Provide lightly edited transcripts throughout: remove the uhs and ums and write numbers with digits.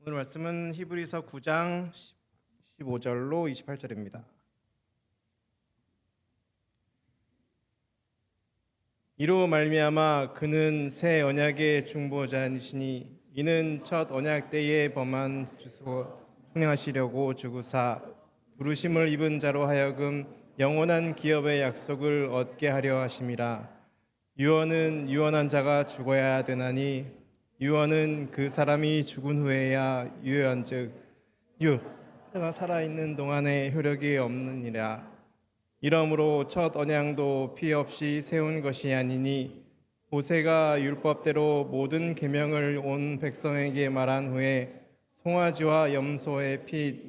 오늘 말씀은 히브리서 9장 15절로 28절입니다. 이로 말미암아 그는 새 언약의 중보자이시니 이는 첫 언약 때에 범한 죄를 속량하시려고 주구사 부르심을 입은 자로 하여금 영원한 기업의 약속을 얻게 하려 하심이라. 유언은 유언한 자가 죽어야 되나니 유언은 그 사람이 죽은 후에야 유효한즉 유가 살아있는 동안에 효력이 없느니라. 이러므로 첫 언약도 피 없이 세운 것이 아니니 모세가 율법대로 모든 계명을 온 백성에게 말한 후에 송아지와 염소의 피,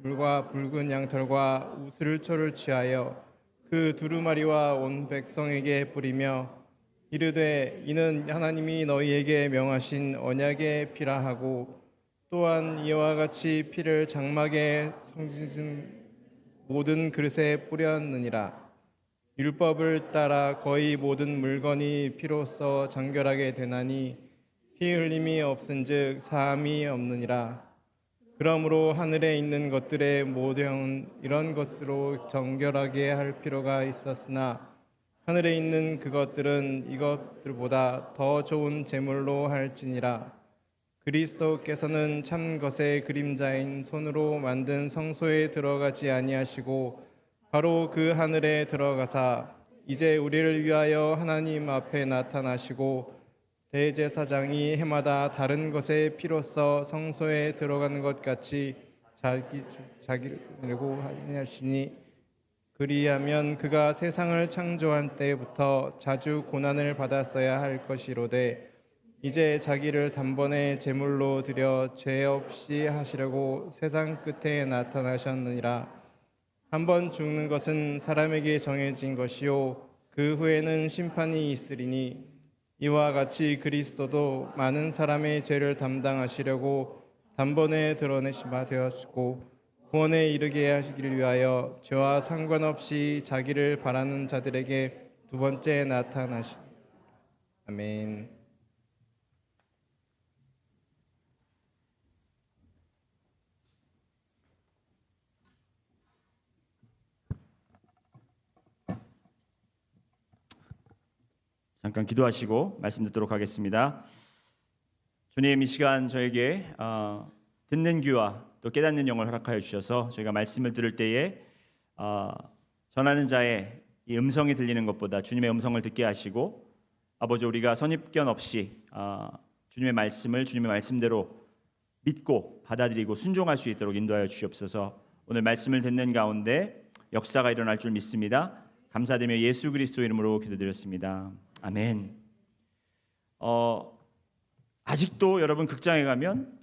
물과 붉은 양털과 우슬초를 취하여 그 두루마리와 온 백성에게 뿌리며 이르되 이는 하나님이 너희에게 명하신 언약의 피라 하고 또한 이와 같이 피를 장막에 성진 모든 그릇에 뿌렸느니라. 율법을 따라 거의 모든 물건이 피로써 정결하게 되나니 피 흘림이 없은즉 사함이 없느니라. 그러므로 하늘에 있는 것들의 모든 이런 것으로 정결하게 할 필요가 있었으나 하늘에 있는 그것들은 이것들보다 더 좋은 제물로 할지니라. 그리스도께서는 참 것의 그림자인 손으로 만든 성소에 들어가지 아니하시고 바로 그 하늘에 들어가사 이제 우리를 위하여 하나님 앞에 나타나시고 대제사장이 해마다 다른 것의 피로써 성소에 들어가는 것 같이 자기를 내고 하시니 그리하면 그가 세상을 창조한 때부터 자주 고난을 받았어야 할 것이로되 이제 자기를 단번에 제물로 드려 죄 없이 하시려고 세상 끝에 나타나셨느니라. 한번 죽는 것은 사람에게 정해진 것이요 그 후에는 심판이 있으리니 이와 같이 그리스도도 많은 사람의 죄를 담당하시려고 단번에 드러내신 바 되었고 구원에 이르게 하시기를 위하여 죄와 상관없이 자기를 바라는 자들에게 두 번째 나타나시. 아멘. 잠깐 기도하시고 말씀 듣도록 하겠습니다. 주님, 이 시간 저에게 듣는 귀와 또 깨닫는 영을 허락하여 주셔서 저희가 말씀을 들을 때에 전하는 자의 이 음성이 들리는 것보다 주님의 음성을 듣게 하시고 아버지 우리가 선입견 없이 주님의 말씀을 주님의 말씀대로 믿고 받아들이고 순종할 수 있도록 인도하여 주시옵소서. 오늘 말씀을 듣는 가운데 역사가 일어날 줄 믿습니다. 감사드리며 예수 그리스도 이름으로 기도드렸습니다. 아멘. 아직도 여러분 극장에 가면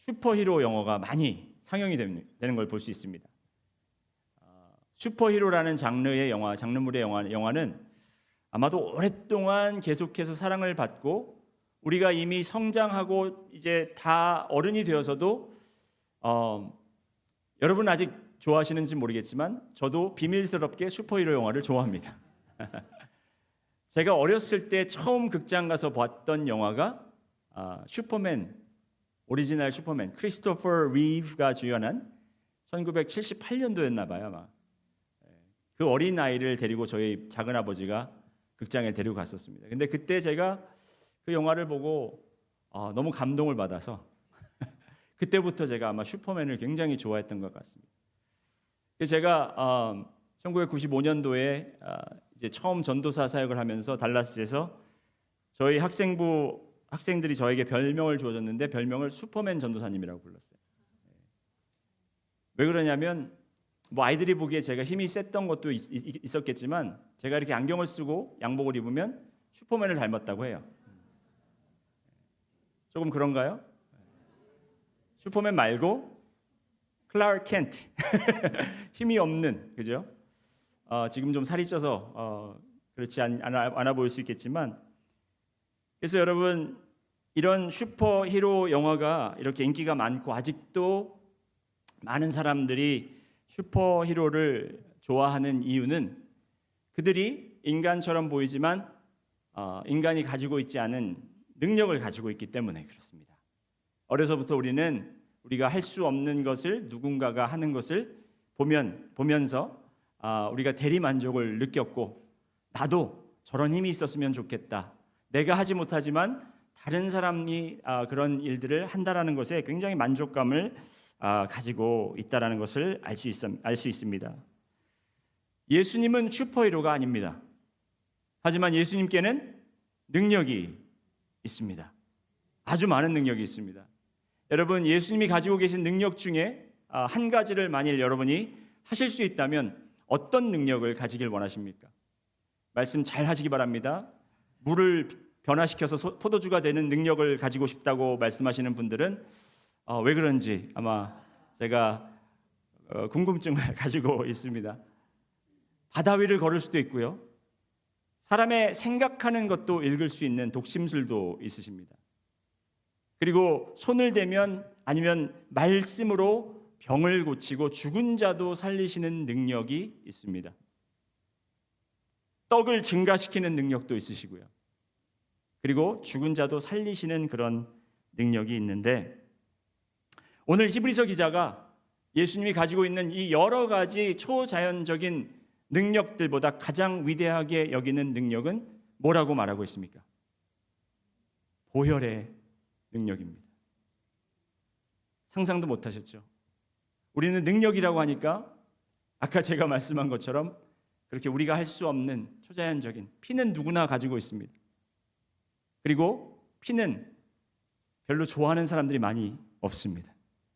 슈퍼히로 영화가 많이 상영이 되는 걸 볼 수 있습니다. 슈퍼히로라는 장르의 영화, 장르물의 영화는 아마도 오랫동안 계속해서 사랑을 받고 우리가 이미 성장하고 이제 다 어른이 되어서도 여러분 아직 좋아하시는지 모르겠지만 저도 비밀스럽게 슈퍼히로 영화를 좋아합니다. 제가 어렸을 때 처음 극장 가서 봤던 영화가 슈퍼맨, 오리지널 슈퍼맨, 크리스토퍼 리브가 주연한 1978년도였나 봐요 아마. 그 어린 아이를 데리고 저희 작은 아버지가 극장에 데리고 갔었습니다. 근데 그때 제가 그 영화를 보고 너무 감동을 받아서 그때부터 제가 아마 슈퍼맨을 굉장히 좋아했던 것 같습니다. 제가 1995년도에 이제 처음 전도사 사역을 하면서 달라스에서 저희 학생들이 저에게 별명을 주어줬는데 별명을 슈퍼맨 전도사님이라고 불렀어요. 왜 그러냐면 뭐 아이들이 보기에 제가 힘이 셌던 것도 있었겠지만 제가 이렇게 안경을 쓰고 양복을 입으면 슈퍼맨을 닮았다고 해요. 조금 그런가요? 슈퍼맨 말고 클라르크 켄트 힘이 없는, 그죠? 지금 좀 살이 쪄서 그렇지 않아 보일 수 있겠지만, 그래서 여러분 이런 슈퍼히로 영화가 이렇게 인기가 많고 아직도 많은 사람들이 슈퍼히로를 좋아하는 이유는 그들이 인간처럼 보이지만 인간이 가지고 있지 않은 능력을 가지고 있기 때문에 그렇습니다. 어려서부터 우리가 할 수 없는 것을 누군가가 하는 것을 보면서 우리가 대리 만족을 느꼈고, 나도 저런 힘이 있었으면 좋겠다. 내가 하지 못하지만 다른 사람이 그런 일들을 한다라는 것에 굉장히 만족감을 가지고 있다라는 것을 알 수 있습니다. 예수님은 슈퍼히로가 아닙니다. 하지만 예수님께는 능력이 있습니다. 아주 많은 능력이 있습니다. 여러분, 예수님이 가지고 계신 능력 중에 한 가지를 만일 여러분이 하실 수 있다면 어떤 능력을 가지길 원하십니까? 말씀 잘 하시기 바랍니다. 물을 변화시켜서 포도주가 되는 능력을 가지고 싶다고 말씀하시는 분들은 왜 그런지 아마 제가 궁금증을 가지고 있습니다. 바다 위를 걸을 수도 있고요. 사람의 생각하는 것도 읽을 수 있는 독심술도 있으십니다. 그리고 손을 대면 아니면 말씀으로 병을 고치고 죽은 자도 살리시는 능력이 있습니다. 떡을 증가시키는 능력도 있으시고요. 그리고 죽은 자도 살리시는 그런 능력이 있는데, 오늘 히브리서 기자가 예수님이 가지고 있는 이 여러 가지 초자연적인 능력들보다 가장 위대하게 여기는 능력은 뭐라고 말하고 있습니까? 보혈의 능력입니다. 상상도 못하셨죠? 우리는 능력이라고 하니까 아까 제가 말씀한 것처럼 그렇게 우리가 할 수 없는 초자연적인, 피는 누구나 가지고 있습니다. 그리고 피는 별로 좋아하는 사람들이 많이 없습니다.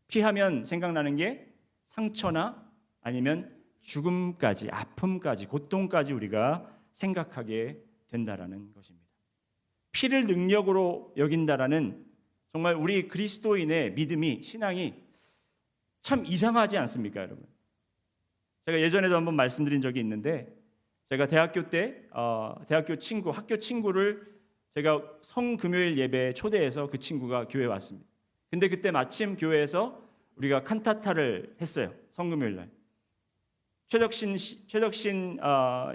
피하면 생각나는 게 상처나 아니면 죽음까지, 아픔까지, 고통까지 우리가 생각하게 된다라는 것입니다. 피를 능력으로 여긴다라는, 정말 우리 그리스도인의 믿음이, 신앙이 참 이상하지 않습니까, 여러분? 제가 예전에도 한번 말씀드린 적이 있는데, 제가 대학교 때 학교 친구를 제가 성금요일 예배에 초대해서 그 친구가 교회에 왔습니다. 근데 그때 마침 교회에서 우리가 칸타타를 했어요. 성금요일 날. 최덕신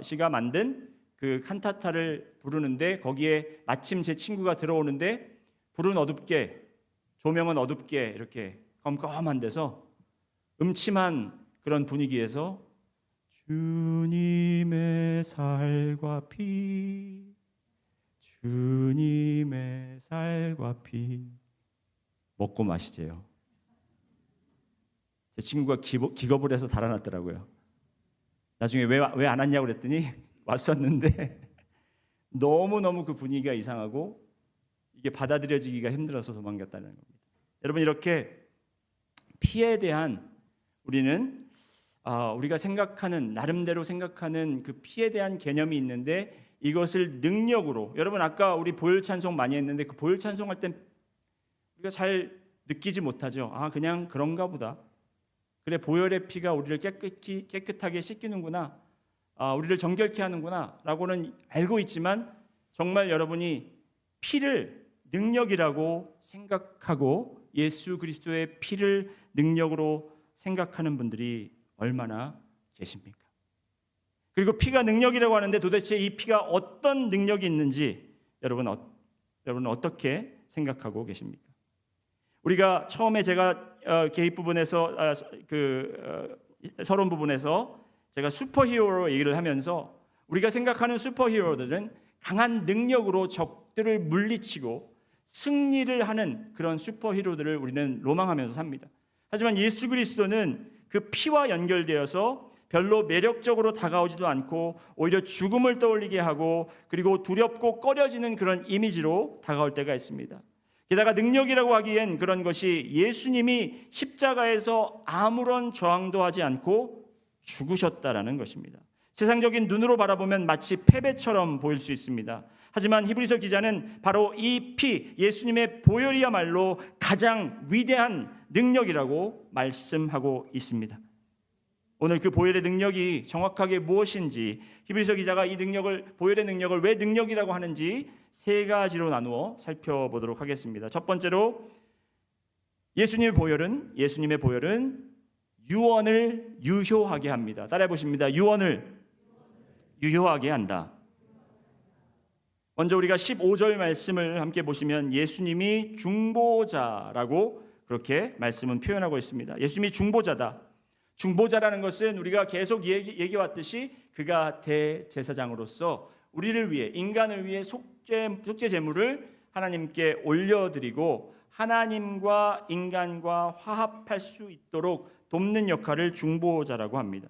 씨가 만든 그 칸타타를 부르는데, 거기에 마침 제 친구가 들어오는데 불은 어둡게, 조명은 어둡게 이렇게 컴컴한 데서 음침한 그런 분위기에서 주님의 살과 피, 주님의 살과 피, 먹고 마시재요. 제 친구가 기겁을 해서 달아났더라고요. 나중에 왜 안 왔냐고 그랬더니 왔었는데 너무너무 그 분위기가 이상하고 이게 받아들여지기가 힘들어서 도망갔다는 겁니다. 여러분, 이렇게 피에 대한 우리는 우리가 생각하는, 나름대로 생각하는 그 피에 대한 개념이 있는데, 이것을 능력으로, 여러분 아까 우리 보혈 찬송 많이 했는데 그 보혈 찬송할 땐 우리가 잘 느끼지 못하죠. 그냥 그런가 보다. 그래, 보혈의 피가 우리를 깨끗하게 씻기는구나, 우리를 정결케 하는구나 라고는 알고 있지만, 정말 여러분이 피를 능력이라고 생각하고 예수 그리스도의 피를 능력으로 생각하는 분들이 얼마나 계십니까? 그리고 피가 능력이라고 하는데 도대체 이 피가 어떤 능력이 있는지 여러분은 어떻게 생각하고 계십니까? 우리가 처음에 제가 개입 부분에서 서론 부분에서 제가 슈퍼히어로 얘기를 하면서, 우리가 생각하는 슈퍼히어로들은 강한 능력으로 적들을 물리치고 승리를 하는 그런 슈퍼히어로들을 우리는 로망하면서 삽니다. 하지만 예수 그리스도는 그 피와 연결되어서 별로 매력적으로 다가오지도 않고 오히려 죽음을 떠올리게 하고, 그리고 두렵고 꺼려지는 그런 이미지로 다가올 때가 있습니다. 게다가 능력이라고 하기엔 그런 것이 예수님이 십자가에서 아무런 저항도 하지 않고 죽으셨다라는 것입니다. 세상적인 눈으로 바라보면 마치 패배처럼 보일 수 있습니다. 하지만 히브리서 기자는 바로 이 피, 예수님의 보혈이야말로 가장 위대한 능력이라고 말씀하고 있습니다. 오늘 그 보혈의 능력이 정확하게 무엇인지, 히브리서 기자가 이 능력을, 보혈의 능력을 왜 능력이라고 하는지 세 가지로 나누어 살펴보도록 하겠습니다. 첫 번째로, 예수님의 보혈은 유언을 유효하게 합니다. 。 따라해 보십니다. 유언을 유효하게 한다. 。 유효하게 한다. 。 유효하게 한다. 。 유효하게 한다. 。 유효하게 한다. 。 유효하게 한다. 。 유효하게 한다. 。 유효하게 한다. 。 유효하게 한다. 。 유효하게 한다. 。 유효하게 한다. 먼저 우리가 15절 말씀을 함께 보시면 예수님이 중보자라고 그렇게 말씀은 표현하고 있습니다. 예수님이 중보자다. 중보자라는 것은 우리가 계속 얘기해왔듯이 그가 대제사장으로서 우리를 위해, 인간을 위해 속죄 제물을 하나님께 올려드리고 하나님과 인간과 화합할 수 있도록 돕는 역할을 중보자라고 합니다.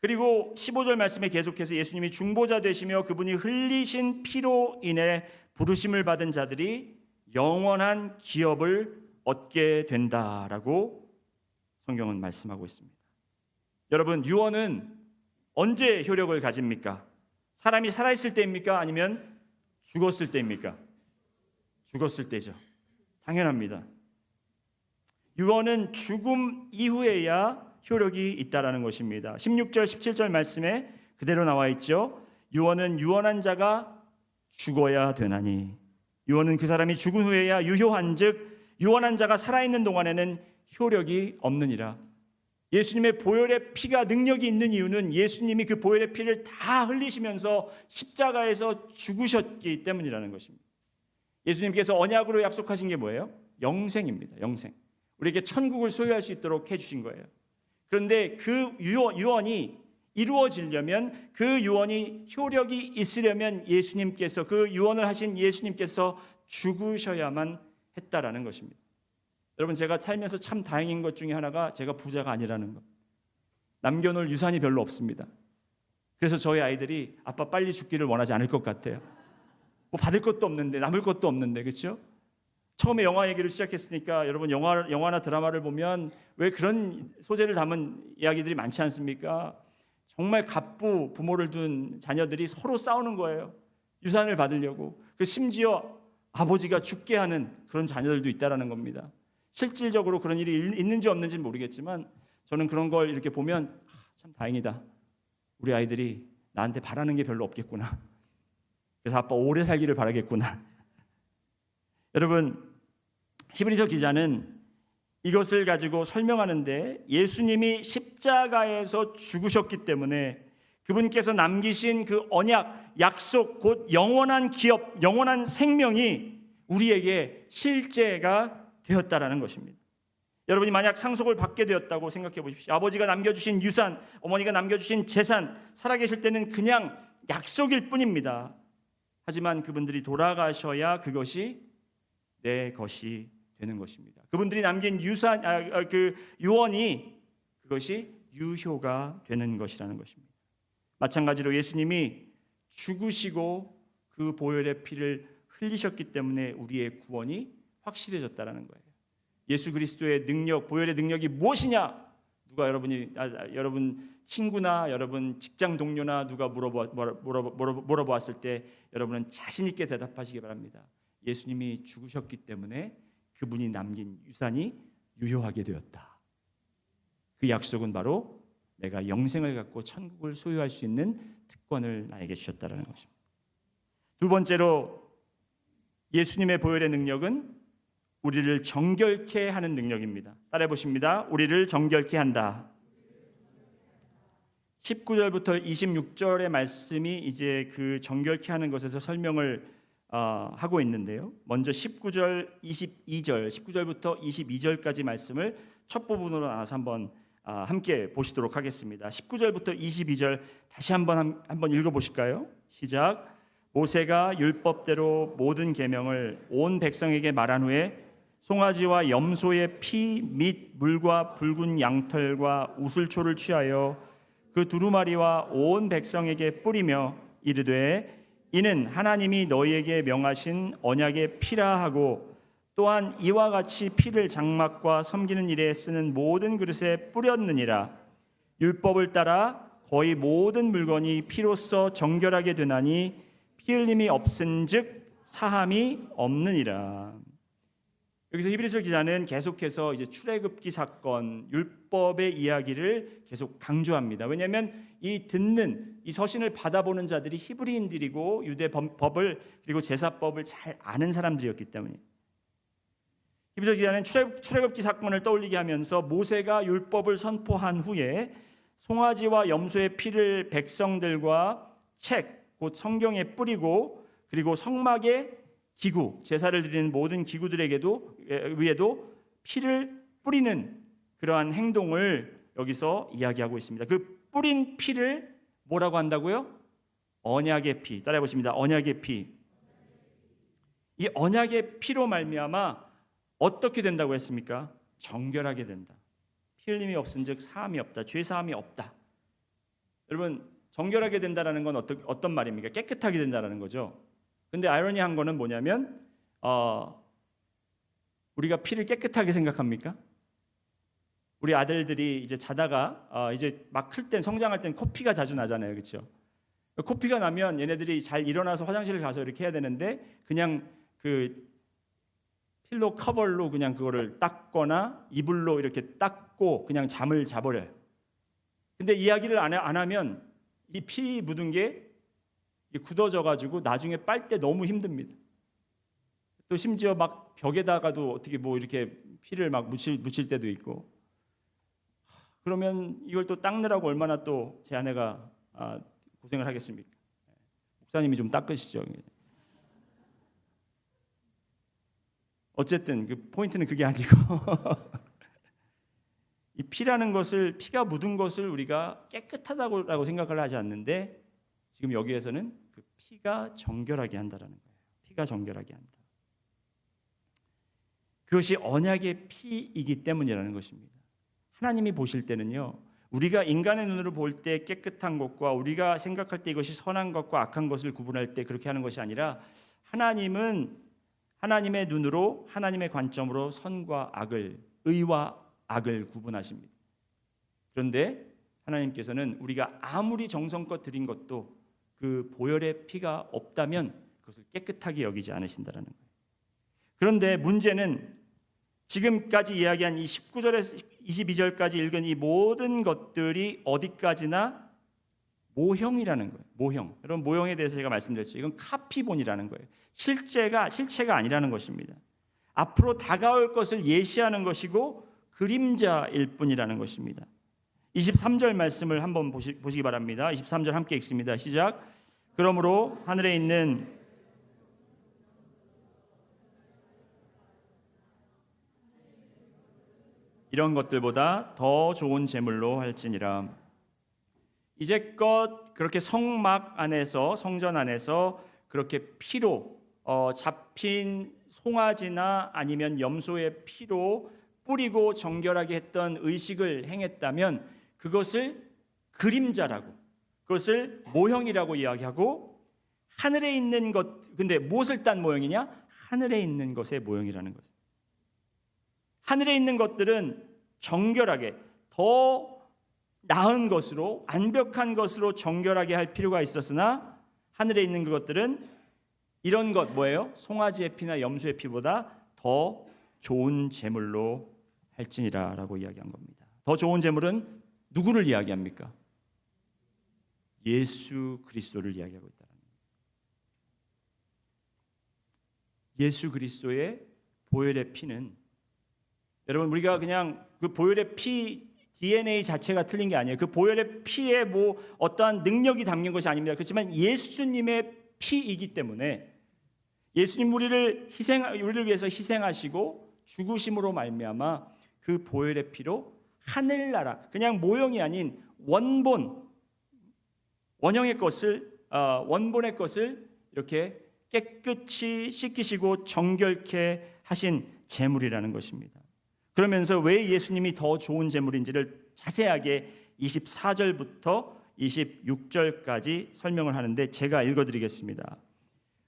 그리고 15절 말씀에 계속해서 예수님이 중보자 되시며 그분이 흘리신 피로 인해 부르심을 받은 자들이 영원한 기업을 얻게 된다라고 성경은 말씀하고 있습니다. 여러분, 유언은 언제 효력을 가집니까? 사람이 살아있을 때입니까? 아니면 죽었을 때입니까? 죽었을 때죠. 당연합니다. 유언은 죽음 이후에야 효력이 있다라는 것입니다. 16절, 17절 말씀에 그대로 나와 있죠. 유언은 유언한 자가 죽어야 되나니 유언은 그 사람이 죽은 후에야 유효한즉 유언한 자가 살아있는 동안에는 효력이 없느니라. 예수님의 보혈의 피가 능력이 있는 이유는 예수님이 그 보혈의 피를 다 흘리시면서 십자가에서 죽으셨기 때문이라는 것입니다. 예수님께서 언약으로 약속하신 게 뭐예요? 영생입니다. 영생. 우리에게 천국을 소유할 수 있도록 해주신 거예요. 그런데 그 유언이 이루어지려면, 그 유언이 효력이 있으려면 예수님께서, 그 유언을 하신 예수님께서 죽으셔야만 했다라는 것입니다. 여러분, 제가 살면서 참 다행인 것 중에 하나가 제가 부자가 아니라는 것. 남겨놓을 유산이 별로 없습니다. 그래서 저희 아이들이 아빠 빨리 죽기를 원하지 않을 것 같아요. 뭐 받을 것도 없는데, 남을 것도 없는데, 그렇죠? 처음에 영화 얘기를 시작했으니까 여러분, 영화나 드라마를 보면 왜 그런 소재를 담은 이야기들이 많지 않습니까? 정말 갑부 부모를 둔 자녀들이 서로 싸우는 거예요. 유산을 받으려고. 심지어 아버지가 죽게 하는 그런 자녀들도 있다라는 겁니다. 실질적으로 그런 일이 있는지 없는지는 모르겠지만 저는 그런 걸 이렇게 보면 참 다행이다. 우리 아이들이 나한테 바라는 게 별로 없겠구나. 그래서 아빠 오래 살기를 바라겠구나. 여러분, 히브리서 기자는 이것을 가지고 설명하는데 예수님이 십자가에서 죽으셨기 때문에 그분께서 남기신 그 언약, 약속, 곧 영원한 기업, 영원한 생명이 우리에게 실제가 되었다라는 것입니다. 여러분이 만약 상속을 받게 되었다고 생각해 보십시오. 아버지가 남겨주신 유산, 어머니가 남겨주신 재산, 살아계실 때는 그냥 약속일 뿐입니다. 하지만 그분들이 돌아가셔야 그것이 내 것이 되는 것입니다. 그분들이 남긴 유산, 그 유언이 그것이 유효가 되는 것이라는 것입니다. 마찬가지로 예수님이 죽으시고 그 보혈의 피를 흘리셨기 때문에 우리의 구원이 확실해졌다라는 거예요. 예수 그리스도의 능력, 보혈의 능력이 무엇이냐? 누가 여러분 친구나 여러분 직장 동료나 누가 물어보았을 때 여러분은 자신 있게 대답하시기 바랍니다. 예수님이 죽으셨기 때문에 그분이 남긴 유산이 유효하게 되었다. 그 약속은 바로 내가 영생을 갖고 천국을 소유할 수 있는 특권을 나에게 주셨다는 것입니다. 두 번째로 예수님의 보혈의 능력은 우리를 정결케 하는 능력입니다. 따라해 보십니다. 우리를 정결케 한다. 19절부터 26절의 말씀이 이제 그 정결케 하는 것에서 설명을 하고 있는데요. 먼저 19절, 22절, 19절부터 22절까지 말씀을 첫 부분으로 나눠서 한번 함께 보시도록 하겠습니다. 19절부터 22절 다시 한번 읽어보실까요? 시작. 모세가 율법대로 모든 계명을 온 백성에게 말한 후에 송아지와 염소의 피 및 물과 붉은 양털과 우슬초를 취하여 그 두루마리와 온 백성에게 뿌리며 이르되 이는 하나님이 너희에게 명하신 언약의 피라 하고 또한 이와 같이 피를 장막과 섬기는 일에 쓰는 모든 그릇에 뿌렸느니라. 율법을 따라 거의 모든 물건이 피로써 정결하게 되나니 피 흘림이 없은즉 사함이 없느니라. 여기서 히브리서 기자는 계속해서 이제 출애굽기 사건, 율법의 이야기를 계속 강조합니다. 왜냐하면 이 서신을 받아보는 자들이 히브리인들이고 유대 법을 그리고 제사법을 잘 아는 사람들이었기 때문에 히브리서 기자는 출애굽기 사건을 떠올리게 하면서 모세가 율법을 선포한 후에 송아지와 염소의 피를 백성들과 곧 성경에 뿌리고 그리고 성막의 기구, 제사를 드리는 모든 기구들에게도 위에도 피를 뿌리는 그러한 행동을 여기서 이야기하고 있습니다. 그 뿌린 피를 뭐라고 한다고요? 언약의 피. 따라해 보십니다. 언약의 피. 이 언약의 피로 말미암아 어떻게 된다고 했습니까? 정결하게 된다. 피 흘림이 없은즉 사함이 없다. 죄 사함이 없다. 여러분, 정결하게 된다라는 건 어떤 말입니까? 깨끗하게 된다라는 거죠. 근데 아이러니한 거는 뭐냐면 우리가 피를 깨끗하게 생각합니까? 우리 아들들이 이제 자다가 이제 막 클 땐 성장할 땐 코피가 자주 나잖아요. 그렇죠? 코피가 나면 얘네들이 잘 일어나서 화장실을 가서 이렇게 해야 되는데 그냥 그 필로 커버로 그냥 그거를 닦거나 이불로 이렇게 닦고 그냥 잠을 자버려요. 근데 이야기를 안 하면 이 피 묻은 게 굳어져 가지고 나중에 빨 때 너무 힘듭니다. 또 심지어 막 벽에다가도 어떻게 뭐 이렇게 피를 막 묻힐 때도 있고. 그러면 이걸 또 닦느라고 얼마나 또 제 아내가 고생을 하겠습니까? 목사님이 좀 닦으시죠. 어쨌든 그 포인트는 그게 아니고 이 피라는 것을, 피가 묻은 것을 우리가 깨끗하다고 생각을 하지 않는데 지금 여기에서는 그 피가 정결하게 한다라는 거예요. 피가 정결하게 한다. 그것이 언약의 피이기 때문이라는 것입니다. 하나님이 보실 때는요, 우리가 인간의 눈으로 볼 때 깨끗한 것과 우리가 생각할 때 이것이 선한 것과 악한 것을 구분할 때 그렇게 하는 것이 아니라 하나님은 하나님의 눈으로, 하나님의 관점으로 선과 악을, 의와 악을 구분하십니다. 그런데 하나님께서는 우리가 아무리 정성껏 드린 것도 그 보혈의 피가 없다면 그것을 깨끗하게 여기지 않으신다라는 거예요. 그런데 문제는 지금까지 이야기한 이 19절에서 22절까지 읽은 이 모든 것들이 어디까지나 모형이라는 거예요. 모형. 여러분, 모형에 대해서 제가 말씀드렸죠. 이건 카피본이라는 거예요. 실체가 아니라는 것입니다. 앞으로 다가올 것을 예시하는 것이고 그림자일 뿐이라는 것입니다. 23절 말씀을 한번 보시기 바랍니다. 23절 함께 읽습니다. 시작. 그러므로 하늘에 있는 이런 것들보다 더 좋은 제물로 할지니라. 이제껏 그렇게 성막 안에서, 성전 안에서 그렇게 피로 잡힌 송아지나 아니면 염소의 피로 뿌리고 정결하게 했던 의식을 행했다면 그것을 그림자라고, 그것을 모형이라고 이야기하고, 하늘에 있는 것, 근데 무엇을 딴 모형이냐? 하늘에 있는 것의 모형이라는 것. 하늘에 있는 것들은 정결하게, 더 나은 것으로, 완벽한 것으로 정결하게 할 필요가 있었으나 하늘에 있는 그것들은 이런 것, 뭐예요? 송아지의 피나 염소의 피보다 더 좋은 제물로 할지니라 라고 이야기한 겁니다. 더 좋은 제물은 누구를 이야기합니까? 예수 그리스도를 이야기하고 있다는 거예요. 예수 그리스도의 보혈의 피는, 여러분, 우리가 그냥 그 보혈의 피 DNA 자체가 틀린 게 아니에요. 그 보혈의 피에 뭐 어떠한 능력이 담긴 것이 아닙니다. 그렇지만 예수님의 피이기 때문에 예수님 우리를 위해서 희생하시고 죽으심으로 말미암아 그 보혈의 피로 하늘나라, 그냥 모형이 아닌 원형의 것을, 원본의 것을 이렇게 깨끗이 씻기시고 정결케 하신 제물이라는 것입니다. 그러면서 왜 예수님이 더 좋은 제물인지를 자세하게 24절부터 26절까지 설명을 하는데 제가 읽어드리겠습니다.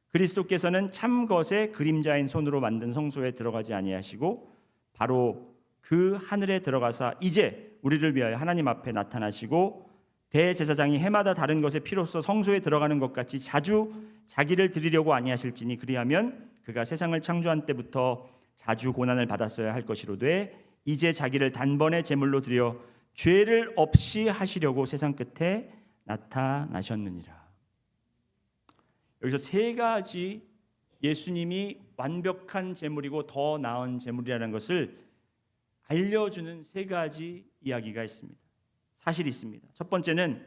그리스도께서는 참것의 그림자인 손으로 만든 성소에 들어가지 아니하시고 바로 그 하늘에 들어가사 이제 우리를 위하여 하나님 앞에 나타나시고 대제사장이 해마다 다른 것의 피로써 성소에 들어가는 것 같이 자주 자기를 드리려고 아니하실지니 그리하면 그가 세상을 창조한 때부터 자주 고난을 받았어야 할 것이로되 이제 자기를 단번에 제물로 드려 죄를 없이 하시려고 세상 끝에 나타나셨느니라. 여기서 세 가지 예수님이 완벽한 제물이고 더 나은 제물이라는 것을 알려주는 세 가지 이야기가 있습니다. 사실이 있습니다. 첫 번째는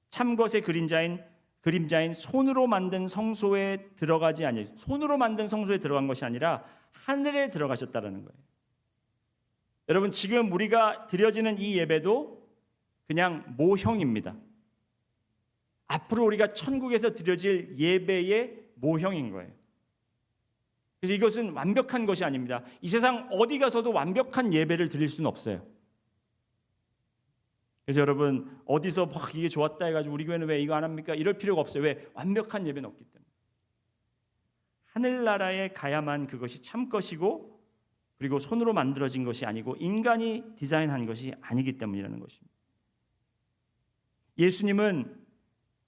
참것의 그림자인 그림자인 손으로 만든 성소에 들어가지 아니 손으로 만든 성소에 들어간 것이 아니라 하늘에 들어가셨다라는 거예요. 여러분, 지금 우리가 드려지는 이 예배도 그냥 모형입니다. 앞으로 우리가 천국에서 드려질 예배의 모형인 거예요. 그래서 이것은 완벽한 것이 아닙니다. 이 세상 어디 가서도 완벽한 예배를 드릴 수는 없어요. 그래서 여러분, 어디서 막 이게 좋았다 해가지고 우리 교회는 왜 이거 안 합니까? 이럴 필요가 없어요. 왜? 완벽한 예배는 없기 때문에. 하늘나라에 가야만 그것이 참 것이고, 그리고 손으로 만들어진 것이 아니고 인간이 디자인한 것이 아니기 때문이라는 것입니다. 예수님은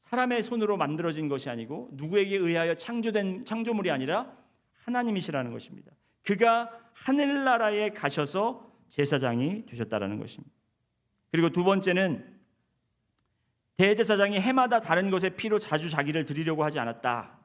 사람의 손으로 만들어진 것이 아니고 누구에게 의하여 창조된 창조물이 아니라 하나님이시라는 것입니다. 그가 하늘나라에 가셔서 제사장이 되셨다라는 것입니다. 그리고 두 번째는 대제사장이 해마다 다른 것의 피로 자주 자기를 드리려고 하지 않았다.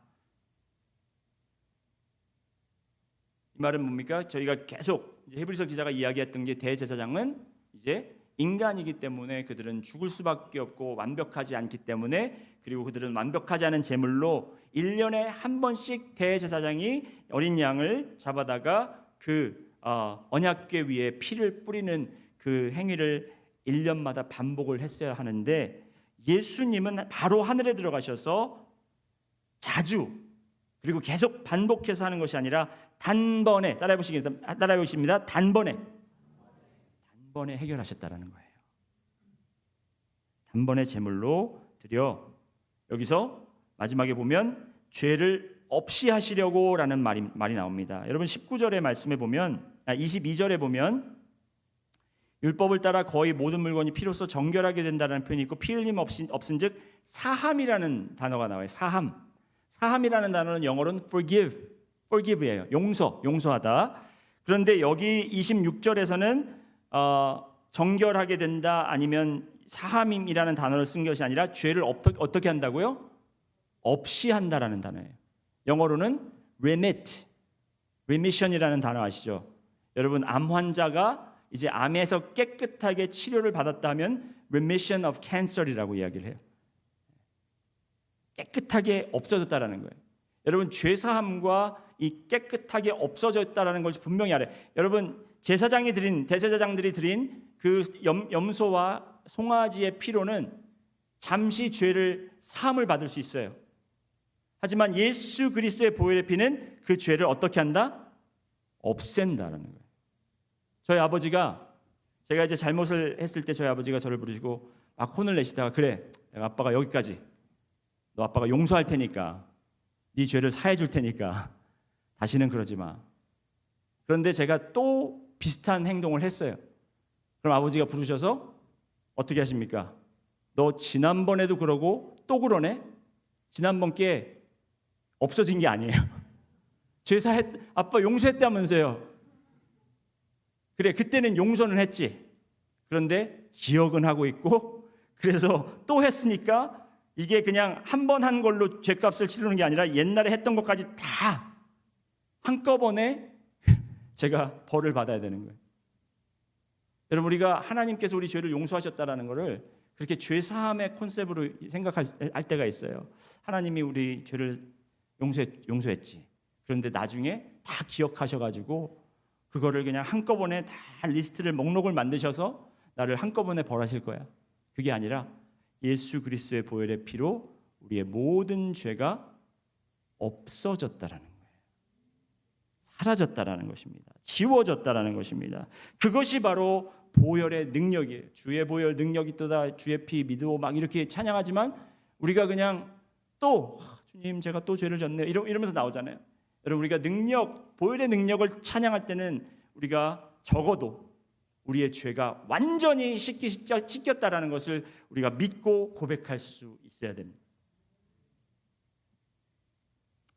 이 말은 뭡니까? 저희가 계속 히브리서 기자가 이야기했던 게 대제사장은 이제 인간이기 때문에 그들은 죽을 수밖에 없고 완벽하지 않기 때문에, 그리고 그들은 완벽하지 않은 제물로 1년에 한 번씩 대제사장이 어린 양을 잡아다가 그 언약궤 위에 피를 뿌리는 그 행위를 1년마다 반복을 했어야 하는데, 예수님은 바로 하늘에 들어가셔서 자주 그리고 계속 반복해서 하는 것이 아니라 단번에, 따라해보십니다. 단번에 해결하셨다라는 거예요. 단번에 제물로 드려, 여기서 마지막에 보면 죄를 없이 하시려고 라는 말이 나옵니다. 여러분, 19절의 말씀에 보면 22절에 보면 율법을 따라 거의 모든 물건이 피로써 정결하게 된다는 표현이 있고, 피 흘림 없은즉 사함이라는 단어가 나와요. 사함이라는 단어는 영어로는 forgive예요. 용서하다. 그런데 여기 26절에서는 정결하게 된다 아니면 사함이라는 단어를 쓴 것이 아니라 죄를 어떻게 한다고요? 없이 한다라는 단어예요. 영어로는 remission이라는 단어 아시죠? 여러분, 암 환자가 이제 암에서 깨끗하게 치료를 받았다 하면 remission of cancer이라고 이야기를 해요. 깨끗하게 없어졌다라는 거예요. 여러분, 죄사함과 이 깨끗하게 없어졌다라는 것을 분명히 알아요. 여러분, 대제사장들이 드린 그 염소와 송아지의 피로는 잠시 죄를 사함을 받을 수 있어요. 하지만 예수 그리스도의 보혈의 피는 그 죄를 어떻게 한다? 없앤다라는 거예요. 저희 아버지가, 제가 이제 잘못을 했을 때 저희 아버지가 저를 부르시고 막 혼을 내시다가, 그래, 내가 아빠가 여기까지, 너 아빠가 용서할 테니까, 네 죄를 사해 줄 테니까 다시는 그러지 마. 그런데 제가 또 비슷한 행동을 했어요. 그럼 아버지가 부르셔서 어떻게 하십니까? 너 지난번에도 그러고 또 그러네? 지난번 게 없어진 게 아니에요. 아빠 용서했다면서요. 그래, 그때는 용서는 했지. 그런데 기억은 하고 있고, 그래서 또 했으니까 이게 그냥 한 번 한 걸로 죄값을 치르는 게 아니라 옛날에 했던 것까지 다 한꺼번에 제가 벌을 받아야 되는 거예요. 여러분, 우리가 하나님께서 우리 죄를 용서하셨다라는 것을 그렇게 죄사함의 컨셉으로 생각할 때가 있어요. 하나님이 우리 죄를 용서했지. 그런데 나중에 다 기억하셔가지고 그거를 그냥 한꺼번에 다 리스트를, 목록을 만드셔서 나를 한꺼번에 벌하실 거야. 그게 아니라 예수 그리스도의 보혈의 피로 우리의 모든 죄가 없어졌다라는 거예요. 사라졌다라는 것입니다. 지워졌다라는 것입니다. 그것이 바로 보혈의 능력이에요. 주의 보혈 능력이 또다, 주의 피 믿으오, 막 이렇게 찬양하지만 우리가 그냥 또 주님 제가 또 죄를 졌네요 이러면서 나오잖아요. 여러분, 우리가 보혈의 능력을 찬양할 때는 우리가 적어도 우리의 죄가 완전히 씻겼다라는 것을 우리가 믿고 고백할 수 있어야 됩니다.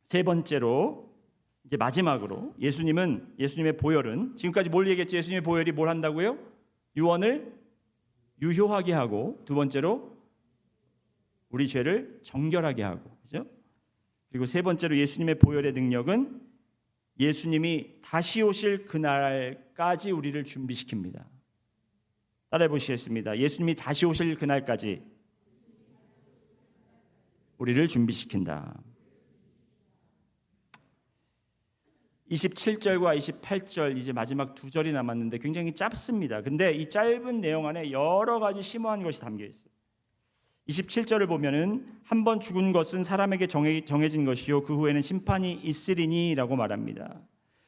세 번째로, 이제 마지막으로, 예수님의 보혈은, 지금까지 뭘 얘기했죠? 예수님의 보혈이 뭘 한다고요? 유언을 유효하게 하고, 두 번째로 우리 죄를 정결하게 하고, 그죠? 그리고 세 번째로 예수님의 보혈의 능력은 예수님이 다시 오실 그날까지 우리를 준비시킵니다. 따라해 보시겠습니다. 예수님이 다시 오실 그날까지 우리를 준비시킨다. 27절과 28절 이제 마지막 두 절이 남았는데 굉장히 짧습니다. 근데 이 짧은 내용 안에 여러 가지 심오한 것이 담겨 있어요. 27절을 보면은 한 번 죽은 것은 사람에게 정해진 것이요 그 후에는 심판이 있으리니라고 말합니다.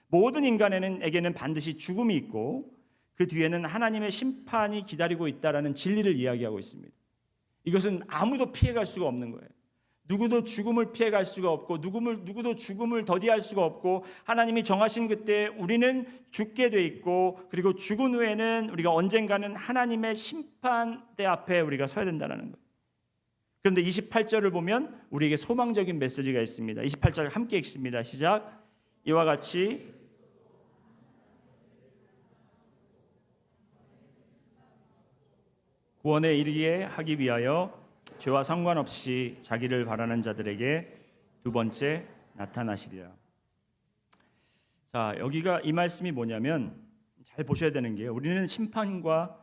모든 인간에게는 반드시 죽음이 있고 그 뒤에는 하나님의 심판이 기다리고 있다라는 진리를 이야기하고 있습니다. 이것은 아무도 피해갈 수가 없는 거예요. 누구도 죽음을 피해갈 수가 없고 누구도 죽음을 더디할 수가 없고 하나님이 정하신 그때 우리는 죽게 돼 있고 그리고 죽은 후에는 우리가 언젠가는 하나님의 심판대 앞에 우리가 서야 된다는 거예요. 그런데 28절을 보면 우리에게 소망적인 메시지가 있습니다. 28절 함께 읽습니다. 시작. 이와 같이 구원에 이르게 하기 위하여 죄와 상관없이 자기를 바라는 자들에게 두 번째 나타나시리라. 자, 여기가 이 말씀이 뭐냐면 잘 보셔야 되는 게요. 우리는 심판과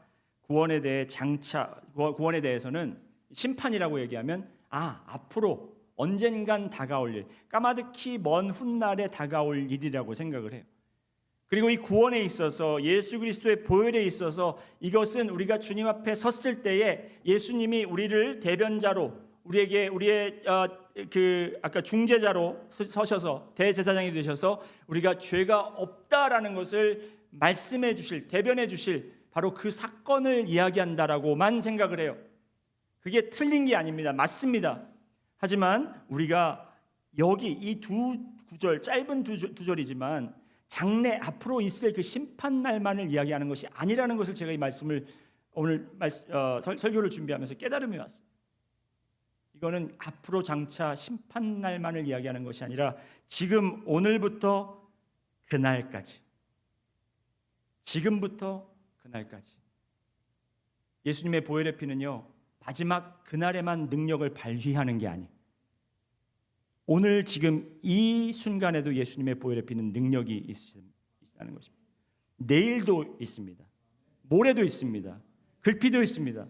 구원에 대해서는 심판이라고 얘기하면 앞으로 언젠간 다가올 일, 까마득히 먼 훗날에 다가올 일이라고 생각을 해요. 그리고 이 구원에 있어서 예수 그리스도의 보혈에 있어서 이것은 우리가 주님 앞에 섰을 때에 예수님이 우리를 대변자로 우리에게 우리의 아까 중재자로 서셔서 대제사장이 되셔서 우리가 죄가 없다라는 것을 말씀해 주실, 대변해 주실 바로 그 사건을 이야기한다라고만 생각을 해요. 그게 틀린 게 아닙니다. 맞습니다. 하지만 우리가 여기 이 두 구절, 짧은 두 절이지만 장래 앞으로 있을 그 심판 날만을 이야기하는 것이 아니라는 것을 제가 이 말씀을 오늘 설교를 준비하면서 깨달음이 왔어요. 이거는 앞으로 장차 심판 날만을 이야기하는 것이 아니라 지금 오늘부터 그날까지, 지금부터 그날까지 예수님의 보혈의 피는요 마지막 그날에만 능력을 발휘하는 게 아니에요. 오늘 지금 이 순간에도 예수님의 보혈의 피는 능력이 있다는 것입니다. 내일도 있습니다. 모레도 있습니다. 글피도 있습니다.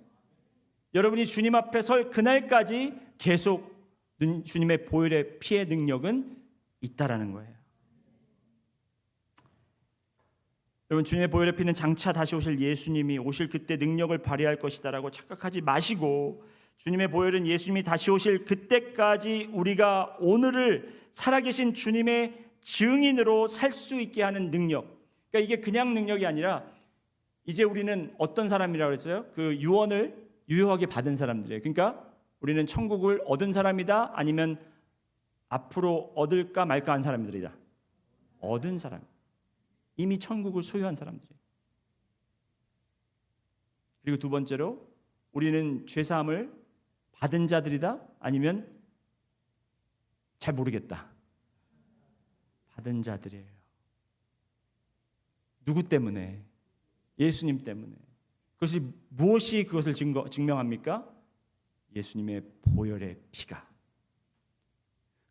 여러분이 주님 앞에 설 그날까지 계속 주님의 보혈의 피의 능력은 있다라는 거예요. 여러분, 주님의 보혈의 피는 장차 다시 오실 예수님이 오실 그때 능력을 발휘할 것이다라고 착각하지 마시고, 주님의 보혈은 예수님이 다시 오실 그때까지 우리가 오늘을 살아계신 주님의 증인으로 살 수 있게 하는 능력. 그러니까 이게 그냥 능력이 아니라 이제 우리는 어떤 사람이라고 했어요? 그 유언을 유효하게 받은 사람들이에요. 그러니까 우리는 천국을 얻은 사람이다, 아니면 앞으로 얻을까 말까 한 사람들이다. 얻은 사람, 이미 천국을 소유한 사람들이에요. 그리고 두 번째로 우리는 죄사함을 받은 자들이다, 아니면 잘 모르겠다, 받은 자들이에요. 누구 때문에? 예수님 때문에. 그것이 무엇이 그것을 증명합니까? 예수님의 보혈의 피가.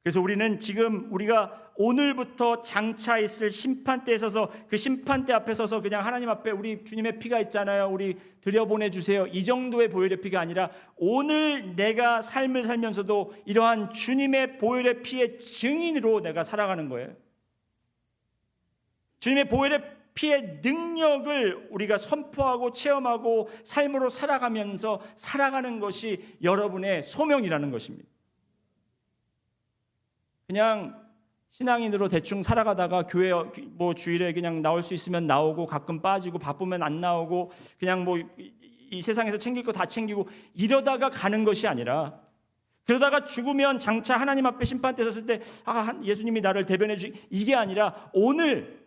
그래서 우리는 지금 우리가 오늘부터 장차 있을 심판대에 서서 그 심판대 앞에 서서 그냥 하나님 앞에 우리 주님의 피가 있잖아요, 우리 들여보내주세요, 이 정도의 보혈의 피가 아니라 오늘 내가 삶을 살면서도 이러한 주님의 보혈의 피의 증인으로 내가 살아가는 거예요. 주님의 보혈의 피의 능력을 우리가 선포하고 체험하고 삶으로 살아가면서 살아가는 것이 여러분의 소명이라는 것입니다. 그냥 신앙인으로 대충 살아가다가 교회 뭐 주일에 그냥 나올 수 있으면 나오고 가끔 빠지고 바쁘면 안 나오고 그냥 뭐 이 세상에서 챙길 거 다 챙기고 이러다가 가는 것이 아니라, 그러다가 죽으면 장차 하나님 앞에 심판대 섰을 때 예수님이 나를 대변해 주시, 이게 아니라 오늘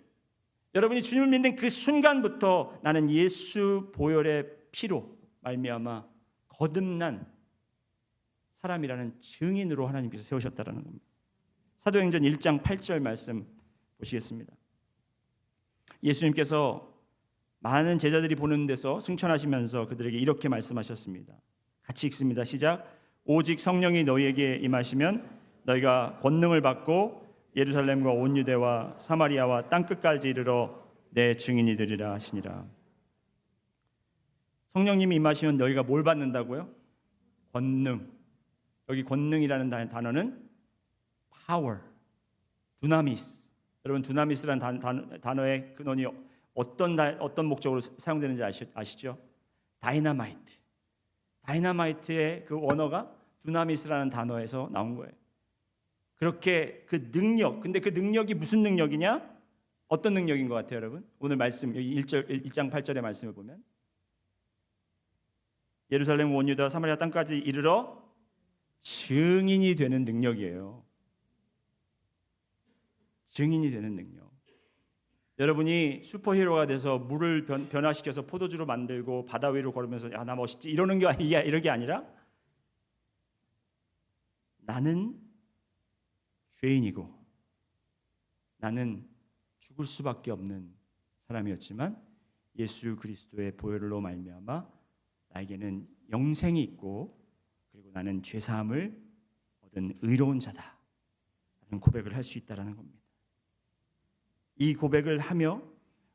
여러분이 주님을 믿는 그 순간부터 나는 예수 보혈의 피로 말미암아 거듭난 사람이라는 증인으로 하나님께서 세우셨다라는 겁니다. 사도행전 1장 8절 말씀 보시겠습니다. 예수님께서 많은 제자들이 보는 데서 승천하시면서 그들에게 이렇게 말씀하셨습니다. 같이 읽습니다. 시작. 오직 성령이 너희에게 임하시면 너희가 권능을 받고 예루살렘과 온 유대와 사마리아와 땅끝까지 이르러 내 증인이 되리라 하시니라. 성령님이 임하시면 너희가 뭘 받는다고요? 권능. 여기 권능이라는 단어는 power, 두나미스. 여러분 두나미스라는 단어의 근원이 어떤 목적으로 사용되는지 아시죠? 다이너마이트. 다이너마이트의 그 원어가 두나미스라는 단어에서 나온 거예요. 그렇게 그 능력, 근데 그 능력이 무슨 능력이냐? 어떤 능력인 것 같아요, 여러분? 오늘 말씀 여기 1장 8절의 말씀을 보면 예루살렘 온 유다 사마리아 땅까지 이르러 증인이 되는 능력이에요. 증인이 되는 능력. 여러분이 슈퍼히어로가 돼서 물을 변화시켜서 포도주로 만들고 바다 위로 걸으면서 야, 나 멋있지 이러는 게 이런 게 아니라 나는 죄인이고 나는 죽을 수밖에 없는 사람이었지만 예수 그리스도의 보혈로 말미암아 나에게는 영생이 있고 그리고 나는 죄 사함을 얻은 의로운 자다. 라는 고백을 할 수 있다라는 겁니다. 이 고백을 하며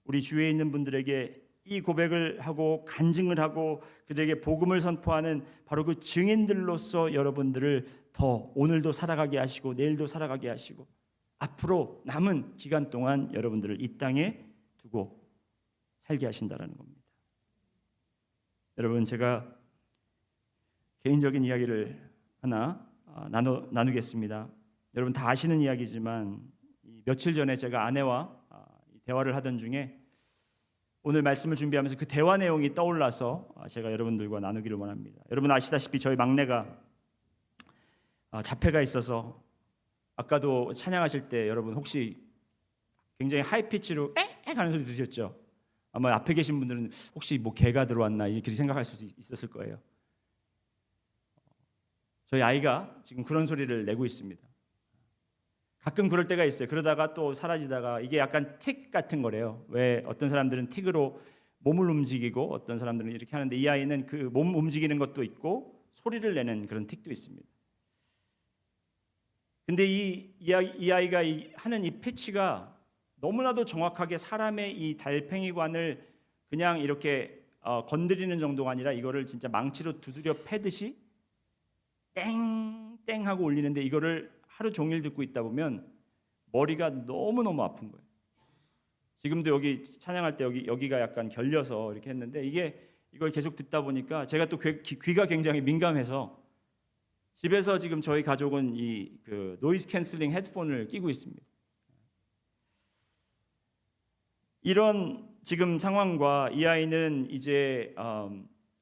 우리 주위에 있는 분들에게 이 고백을 하고 간증을 하고 그들에게 복음을 선포하는 바로 그 증인들로서 여러분들을 더 오늘도 살아가게 하시고 내일도 살아가게 하시고 앞으로 남은 기간 동안 여러분들을 이 땅에 두고 살게 하신다라는 겁니다. 여러분 제가 개인적인 이야기를 하나 나누겠습니다. 여러분 다 아시는 이야기지만 며칠 전에 제가 아내와 대화를 하던 중에 오늘 말씀을 준비하면서 그 대화 내용이 떠올라서 제가 여러분들과 나누기를 원합니다. 여러분 아시다시피 저희 막내가 자폐가 있어서 아까도 찬양하실 때 여러분 혹시 굉장히 하이피치로 에 하는 소리 들으셨죠? 아마 앞에 계신 분들은 혹시 뭐 개가 들어왔나 이렇게 생각할 수 있었을 거예요. 저희 아이가 지금 그런 소리를 내고 있습니다. 가끔 그럴 때가 있어요. 그러다가 또 사라지다가 이게 약간 틱 같은 거래요. 왜 어떤 사람들은 틱으로 몸을 움직이고 어떤 사람들은 이렇게 하는데 이 아이는 그 몸 움직이는 것도 있고 소리를 내는 그런 틱도 있습니다. 근데 이 아이가 하는 이 피치가 너무나도 정확하게 사람의 이 달팽이관을 그냥 이렇게 건드리는 정도가 아니라 이거를 진짜 망치로 두드려 패듯이 땡땡 하고 울리는데 이거를 하루 종일 듣고 있다 보면 머리가 너무너무 아픈 거예요. 지금도 여기 찬양할 때 여기가 약간 결려서 이렇게 했는데 이걸 계속 듣다 보니까 제가 또 귀가 굉장히 민감해서 집에서 지금 저희 가족은 그 노이즈 캔슬링 헤드폰을 끼고 있습니다. 이런 지금 상황과 이 아이는 이제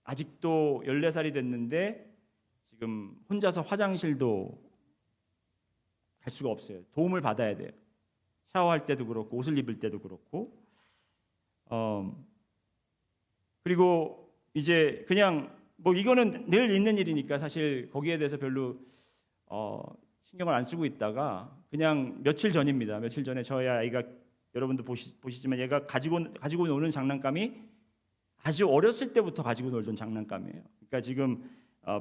아직도 14살이 됐는데 지금 혼자서 화장실도 갈 수가 없어요. 도움을 받아야 돼요. 샤워할 때도 그렇고 옷을 입을 때도 그렇고 그리고 이제 그냥 뭐 이거는 늘 있는 일이니까 사실 거기에 대해서 별로 신경을 안 쓰고 있다가 그냥 며칠 전입니다. 며칠 전에 저희 아이가 여러분도 보시지만 얘가 가지고 노는 장난감이 아주 어렸을 때부터 가지고 놀던 장난감이에요. 그러니까 지금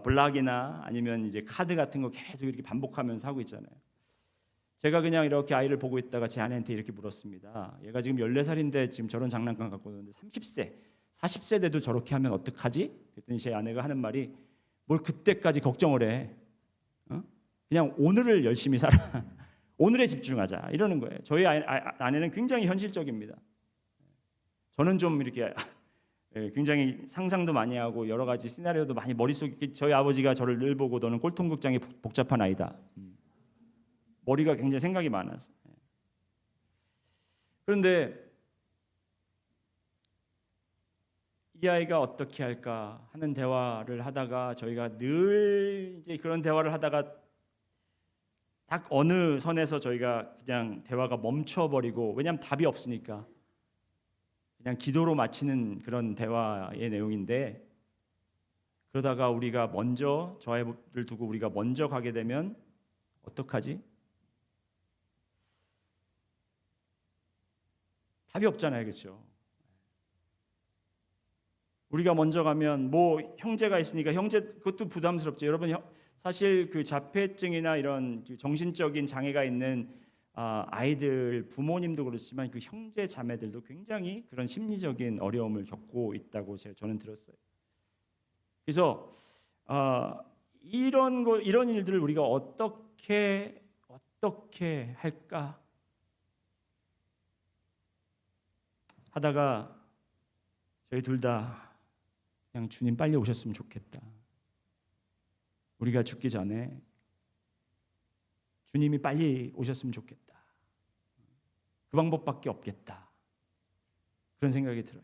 블락이나 아니면 이제 카드 같은 거 계속 이렇게 반복하면서 하고 있잖아요. 제가 그냥 이렇게 아이를 보고 있다가 제 아내한테 이렇게 물었습니다. 얘가 지금 14살인데 지금 저런 장난감 갖고 노는데 30세, 40세 돼도 저렇게 하면 어떡하지? 그랬더니 제 아내가 하는 말이 뭘 그때까지 걱정을 해. 그냥 오늘을 열심히 살아. 오늘에 집중하자. 이러는 거예요. 저희 아내는 굉장히 현실적입니다. 저는 좀 이렇게 굉장히 상상도 많이 하고 여러 가지 시나리오도 많이 머릿속에 저희 아버지가 저를 늘 보고 너는 꼴통극장이 복잡한 아이다. 머리가 굉장히 생각이 많아서. 그런데 이 아이가 어떻게 할까 하는 대화를 하다가 저희가 늘 이제 그런 대화를 하다가 딱 어느 선에서 저희가 그냥 대화가 멈춰버리고 왜냐하면 답이 없으니까 그냥 기도로 마치는 그런 대화의 내용인데 그러다가 우리가 먼저 저 아이를 두고 우리가 먼저 가게 되면 어떡하지? 답이 없잖아요, 그렇죠? 우리가 먼저 가면 뭐 형제가 있으니까 형제 그것도 부담스럽죠. 여러분 사실 그 자폐증이나 이런 정신적인 장애가 있는 아이들 부모님도 그렇지만 그 형제 자매들도 굉장히 그런 심리적인 어려움을 겪고 있다고 저는 들었어요. 그래서 이런 일들을 우리가 어떻게 할까 하다가 저희 둘 다 그냥 주님 빨리 오셨으면 좋겠다. 우리가 죽기 전에 주님이 빨리 오셨으면 좋겠다. 그 방법밖에 없겠다. 그런 생각이 들어요.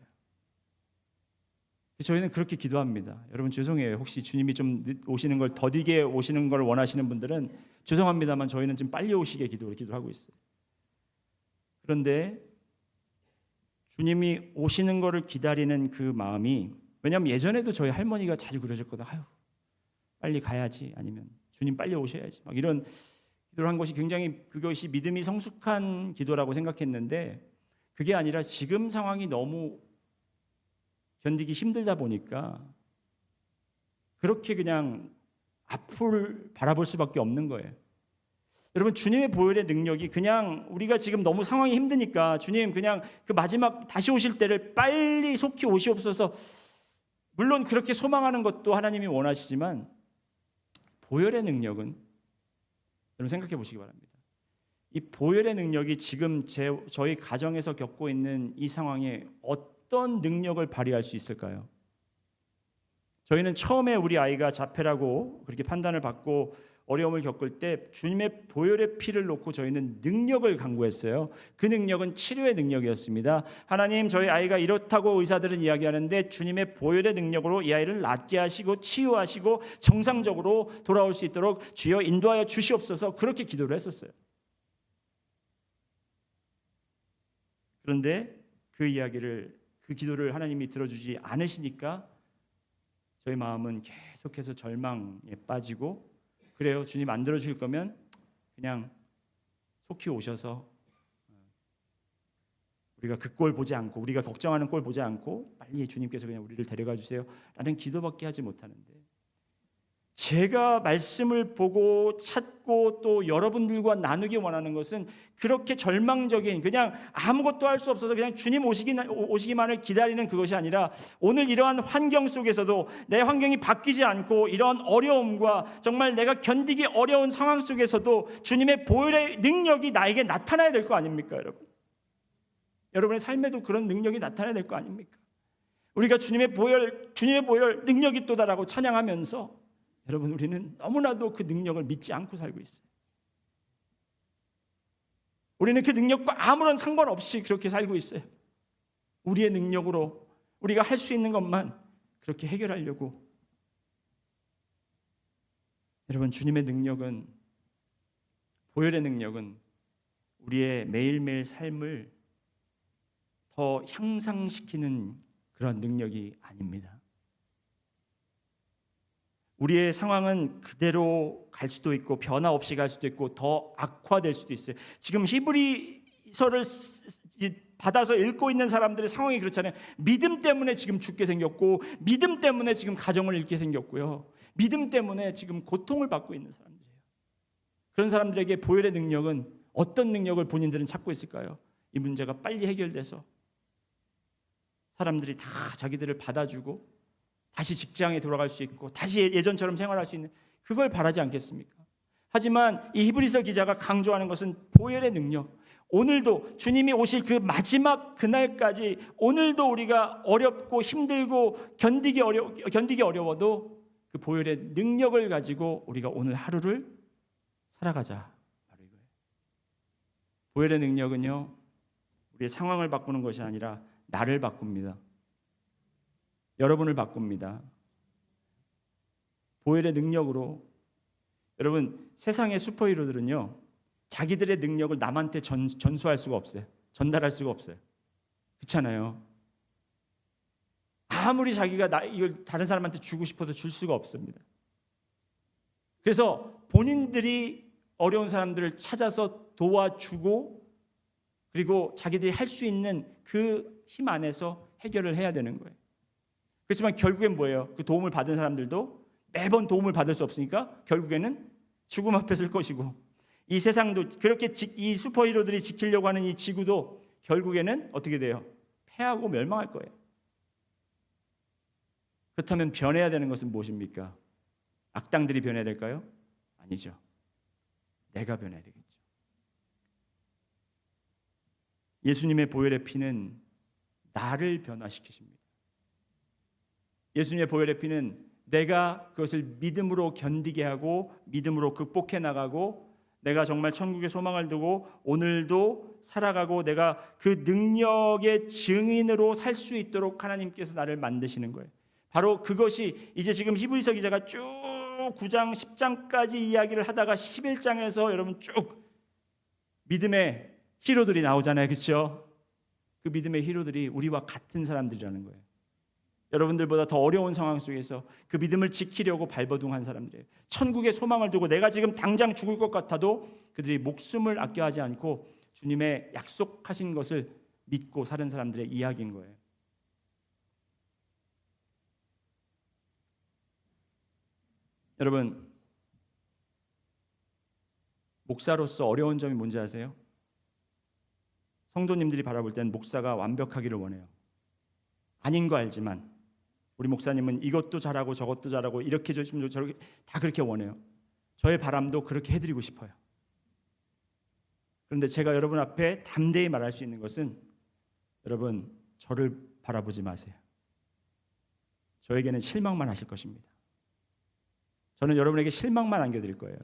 저희는 그렇게 기도합니다. 여러분 죄송해요. 혹시 주님이 좀 오시는 걸 더디게 오시는 걸 원하시는 분들은 죄송합니다만 저희는 좀 빨리 오시게 기도하고 있어요. 그런데 주님이 오시는 것을 기다리는 그 마음이, 왜냐하면 예전에도 저희 할머니가 자주 그러셨거든요. 아유, 빨리 가야지, 아니면 주님 빨리 오셔야지, 막 이런 기도를 한 것이 굉장히, 그것이 믿음이 성숙한 기도라고 생각했는데 그게 아니라 지금 상황이 너무 견디기 힘들다 보니까 그렇게 그냥 앞을 바라볼 수밖에 없는 거예요. 여러분 주님의 보혈의 능력이 그냥 우리가 지금 너무 상황이 힘드니까 주님 그냥 그 마지막 다시 오실 때를 빨리 속히 오시옵소서, 물론 그렇게 소망하는 것도 하나님이 원하시지만 보혈의 능력은 여러분 생각해 보시기 바랍니다. 이 보혈의 능력이 지금 저희 가정에서 겪고 있는 이 상황에 어떤 능력을 발휘할 수 있을까요? 저희는 처음에 우리 아이가 자폐라고 그렇게 판단을 받고 어려움을 겪을 때 주님의 보혈의 피를 놓고 저희는 능력을 간구했어요. 그 능력은 치료의 능력이었습니다. 하나님, 저희 아이가 이렇다고 의사들은 이야기하는데 주님의 보혈의 능력으로 이 아이를 낫게 하시고 치유하시고 정상적으로 돌아올 수 있도록 주여 인도하여 주시옵소서, 그렇게 기도를 했었어요. 그런데 그 기도를 하나님이 들어주지 않으시니까 저희 마음은 계속해서 절망에 빠지고, 그래요, 주님 안 들어주실 거면 그냥 속히 오셔서 우리가 그 꼴 보지 않고, 우리가 걱정하는 꼴 보지 않고 빨리 주님께서 그냥 우리를 데려가 주세요 라는 기도밖에 하지 못하는데, 제가 말씀을 보고 찾고 또 여러분들과 나누기 원하는 것은 그렇게 절망적인, 그냥 아무것도 할 수 없어서 그냥 주님 오시기만을 기다리는 그것이 아니라, 오늘 이러한 환경 속에서도 내 환경이 바뀌지 않고 이러한 어려움과 정말 내가 견디기 어려운 상황 속에서도 주님의 보혈의 능력이 나에게 나타나야 될 거 아닙니까? 여러분의 삶에도 그런 능력이 나타나야 될 거 아닙니까? 우리가 주님의 보혈 능력이 있도다라고 찬양하면서 여러분, 우리는 너무나도 그 능력을 믿지 않고 살고 있어요. 우리는 그 능력과 아무런 상관없이 그렇게 살고 있어요. 우리의 능력으로 우리가 할 수 있는 것만 그렇게 해결하려고. 여러분, 주님의 능력은, 보혈의 능력은 우리의 매일매일 삶을 더 향상시키는 그런 능력이 아닙니다. 우리의 상황은 그대로 갈 수도 있고 변화 없이 갈 수도 있고 더 악화될 수도 있어요. 지금 히브리서를 받아서 읽고 있는 사람들의 상황이 그렇잖아요. 믿음 때문에 지금 죽게 생겼고, 믿음 때문에 지금 가정을 잃게 생겼고요, 믿음 때문에 지금 고통을 받고 있는 사람들이에요. 그런 사람들에게 보혈의 능력은 어떤 능력을 본인들은 찾고 있을까요? 이 문제가 빨리 해결돼서 사람들이 다 자기들을 받아주고 다시 직장에 돌아갈 수 있고 다시 예전처럼 생활할 수 있는, 그걸 바라지 않겠습니까? 하지만 이 히브리서 기자가 강조하는 것은 보혈의 능력. 오늘도 주님이 오실 그 마지막 그날까지 오늘도 우리가 어렵고 힘들고 견디기 어려워도 그 보혈의 능력을 가지고 우리가 오늘 하루를 살아가자. 바로 이거예요. 보혈의 능력은요, 우리의 상황을 바꾸는 것이 아니라 나를 바꿉니다. 여러분을 바꿉니다. 보혈의 능력으로. 여러분, 세상의 슈퍼히어로들은요, 자기들의 능력을 남한테 전수할 수가 없어요. 전달할 수가 없어요. 그렇잖아요. 아무리 자기가 이걸 다른 사람한테 주고 싶어도 줄 수가 없습니다. 그래서 본인들이 어려운 사람들을 찾아서 도와주고, 그리고 자기들이 할 수 있는 그 힘 안에서 해결을 해야 되는 거예요. 그렇지만 결국엔 뭐예요? 그 도움을 받은 사람들도 매번 도움을 받을 수 없으니까 결국에는 죽음 앞에 설 것이고, 이 세상도 그렇게 이 슈퍼히어로들이 지키려고 하는 이 지구도 결국에는 어떻게 돼요? 패하고 멸망할 거예요. 그렇다면 변해야 되는 것은 무엇입니까? 악당들이 변해야 될까요? 아니죠. 내가 변해야 되겠죠. 예수님의 보혈의 피는 나를 변화시키십니다. 예수님의 보혈의 피는 내가 그것을 믿음으로 견디게 하고 믿음으로 극복해 나가고 내가 정말 천국의 소망을 두고 오늘도 살아가고 내가 그 능력의 증인으로 살 수 있도록 하나님께서 나를 만드시는 거예요. 바로 그것이 이제 지금 히브리서 기자가 쭉 9장 10장까지 이야기를 하다가 11장에서 여러분 쭉 믿음의 히로들이 나오잖아요. 그렇죠? 그 믿음의 히로들이 우리와 같은 사람들이라는 거예요. 여러분들보다 더 어려운 상황 속에서 그 믿음을 지키려고 발버둥한 사람들이에요. 천국의 소망을 두고 내가 지금 당장 죽을 것 같아도 그들이 목숨을 아껴하지 않고 주님의 약속하신 것을 믿고 사는 사람들의 이야기인 거예요. 여러분, 목사로서 어려운 점이 뭔지 아세요? 성도님들이 바라볼 땐 목사가 완벽하기를 원해요. 아닌 거 알지만 우리 목사님은 이것도 잘하고 저것도 잘하고 이렇게 해주시면 저렇게 다 그렇게 원해요. 저의 바람도 그렇게 해드리고 싶어요. 그런데 제가 여러분 앞에 담대히 말할 수 있는 것은 여러분 저를 바라보지 마세요. 저에게는 실망만 하실 것입니다. 저는 여러분에게 실망만 안겨드릴 거예요.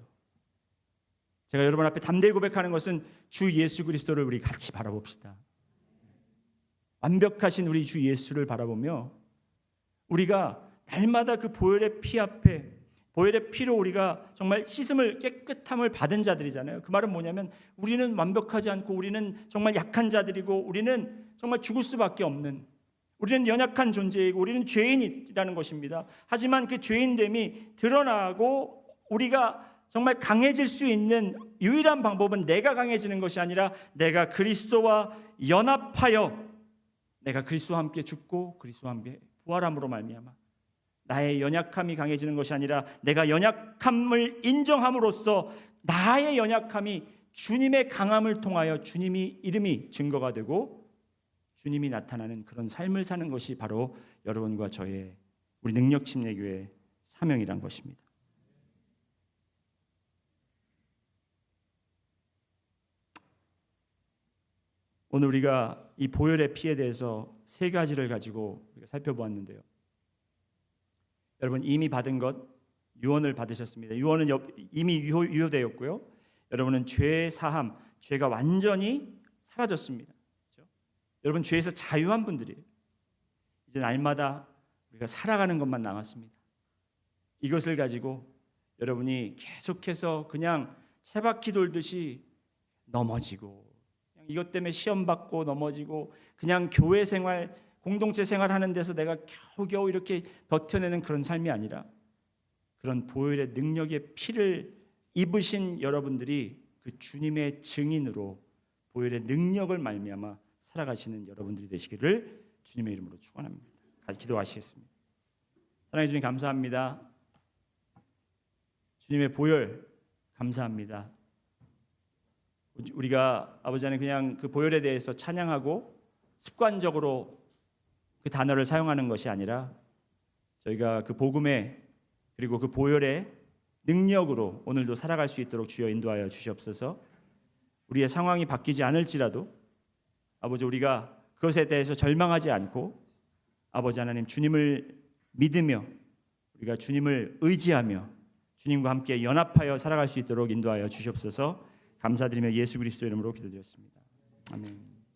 제가 여러분 앞에 담대히 고백하는 것은 주 예수 그리스도를 우리 같이 바라봅시다. 완벽하신 우리 주 예수를 바라보며 우리가 날마다 그 보혈의 피 앞에 보혈의 피로 우리가 정말 씻음을 깨끗함을 받은 자들이잖아요. 그 말은 뭐냐면 우리는 완벽하지 않고 우리는 정말 약한 자들이고 우리는 정말 죽을 수밖에 없는 우리는 연약한 존재이고 우리는 죄인이라는 것입니다. 하지만 그 죄인됨이 드러나고 우리가 정말 강해질 수 있는 유일한 방법은 내가 강해지는 것이 아니라 내가 그리스도와 연합하여 내가 그리스도와 함께 죽고 그리스도와 함께 부활함으로 말미암아 나의 연약함이 강해지는 것이 아니라 내가 연약함을 인정함으로써 나의 연약함이 주님의 강함을 통하여 주님이 이름이 증거가 되고 주님이 나타나는 그런 삶을 사는 것이 바로 여러분과 저의 우리 능력침례교회의 사명이란 것입니다. 오늘 우리가 이 보혈의 피에 대해서 세 가지를 가지고 우리가 살펴보았는데요. 여러분 이미 받은 것 유언을 받으셨습니다. 유언은 이미 유효되었고요. 여러분은 죄 사함, 죄가 완전히 사라졌습니다. 그렇죠? 여러분 죄에서 자유한 분들이에요. 이제 날마다 우리가 살아가는 것만 남았습니다. 이것을 가지고 여러분이 계속해서 그냥 채바퀴 돌듯이 넘어지고 이것 때문에 시험 받고 넘어지고 그냥 교회 생활, 공동체 생활하는 데서 내가 겨우겨우 이렇게 버텨내는 그런 삶이 아니라 그런 보혈의 능력의 피를 입으신 여러분들이 그 주님의 증인으로 보혈의 능력을 말미암아 살아가시는 여러분들이 되시기를 주님의 이름으로 축원합니다. 같이 기도하시겠습니다. 하나님 주님 감사합니다. 주님의 보혈 감사합니다. 우리가 아버지 하나님 그냥 그 보혈에 대해서 찬양하고 습관적으로 그 단어를 사용하는 것이 아니라 저희가 그 복음에 그리고 그 보혈의 능력으로 오늘도 살아갈 수 있도록 주여 인도하여 주시옵소서. 우리의 상황이 바뀌지 않을지라도 아버지 우리가 그것에 대해서 절망하지 않고 아버지 하나님 주님을 믿으며 우리가 주님을 의지하며 주님과 함께 연합하여 살아갈 수 있도록 인도하여 주시옵소서. 감사드리며 예수 그리스도 이름으로 기도드렸습니다. 아멘.